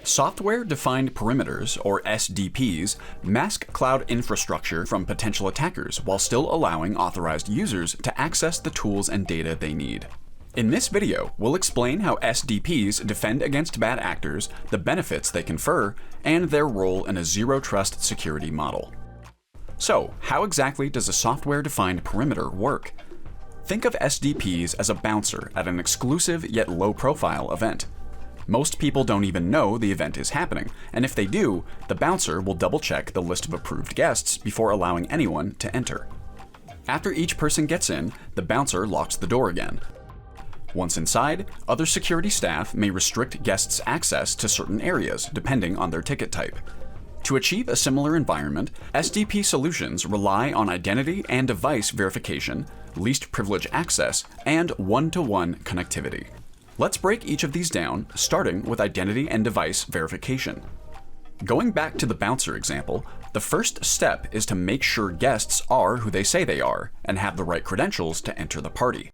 Software-defined perimeters, or SDPs, mask cloud infrastructure from potential attackers while still allowing authorized users to access the tools and data they need. In this video, we'll explain how SDPs defend against bad actors, the benefits they confer, and their role in a zero-trust security model. So, how exactly does a software-defined perimeter work? Think of SDPs as a bouncer at an exclusive yet low-profile event. Most people don't even know the event is happening, and if they do, the bouncer will double-check the list of approved guests before allowing anyone to enter. After each person gets in, the bouncer locks the door again. Once inside, other security staff may restrict guests' access to certain areas, depending on their ticket type. To achieve a similar environment, SDP solutions rely on identity and device verification, least privilege access, and one-to-one connectivity. Let's break each of these down, starting with identity and device verification. Going back to the bouncer example, the first step is to make sure guests are who they say they are and have the right credentials to enter the party.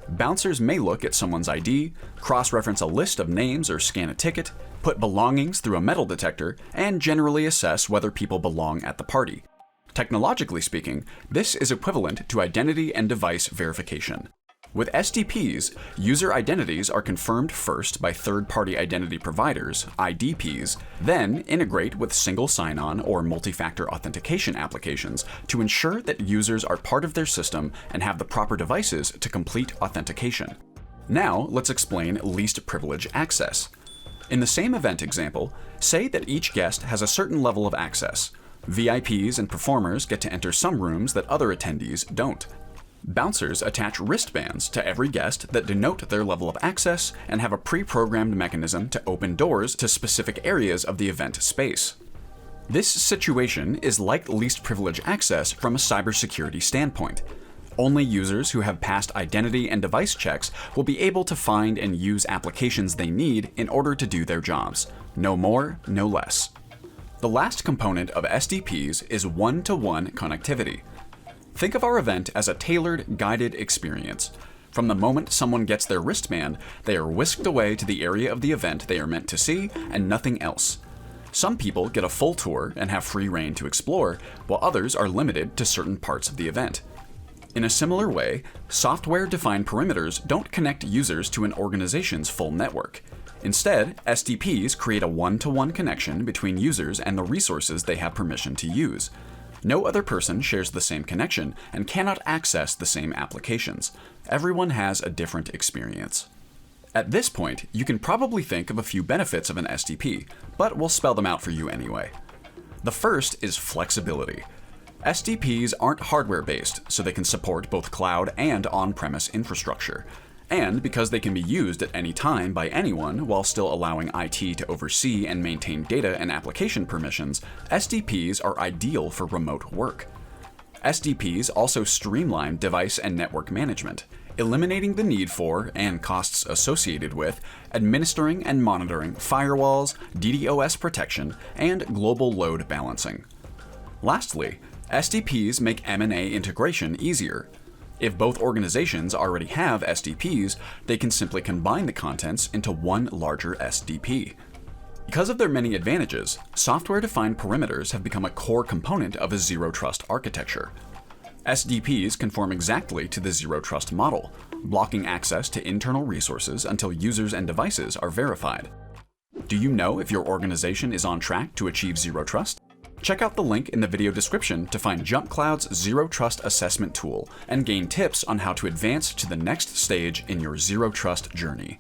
Bouncers may look at someone's ID, cross-reference a list of names or scan a ticket, put belongings through a metal detector, and generally assess whether people belong at the party. Technologically speaking, this is equivalent to identity and device verification. With SDPs, user identities are confirmed first by third-party identity providers, IDPs, then integrate with single sign-on or multi-factor authentication applications to ensure that users are part of their system and have the proper devices to complete authentication. Now, let's explain least privilege access. In the same event example, say that each guest has a certain level of access. VIPs and performers get to enter some rooms that other attendees don't. Bouncers attach wristbands to every guest that denote their level of access and have a pre-programmed mechanism to open doors to specific areas of the event space. This situation is like least privilege access from a cybersecurity standpoint. Only users who have passed identity and device checks will be able to find and use applications they need in order to do their jobs. No more, no less. The last component of SDPs is one-to-one connectivity. Think of our event as a tailored, guided experience. From the moment someone gets their wristband, they are whisked away to the area of the event they are meant to see and nothing else. Some people get a full tour and have free rein to explore, while others are limited to certain parts of the event. In a similar way, software-defined perimeters don't connect users to an organization's full network. Instead, SDPs create a one-to-one connection between users and the resources they have permission to use. No other person shares the same connection and cannot access the same applications. Everyone has a different experience. At this point, you can probably think of a few benefits of an SDP, but we'll spell them out for you anyway. The first is flexibility. SDPs aren't hardware-based, so they can support both cloud and on-premise infrastructure. And because they can be used at any time by anyone while still allowing IT to oversee and maintain data and application permissions, SDPs are ideal for remote work. SDPs also streamline device and network management, eliminating the need for, and costs associated with, administering and monitoring firewalls, DDoS protection, and global load balancing. Lastly, SDPs make M&A integration easier. If both organizations already have SDPs, they can simply combine the contents into one larger SDP. Because of their many advantages, software-defined perimeters have become a core component of a zero-trust architecture. SDPs conform exactly to the zero-trust model, blocking access to internal resources until users and devices are verified. Do you know if your organization is on track to achieve zero trust? Check out the link in the video description to find JumpCloud's Zero Trust Assessment tool and gain tips on how to advance to the next stage in your zero trust journey.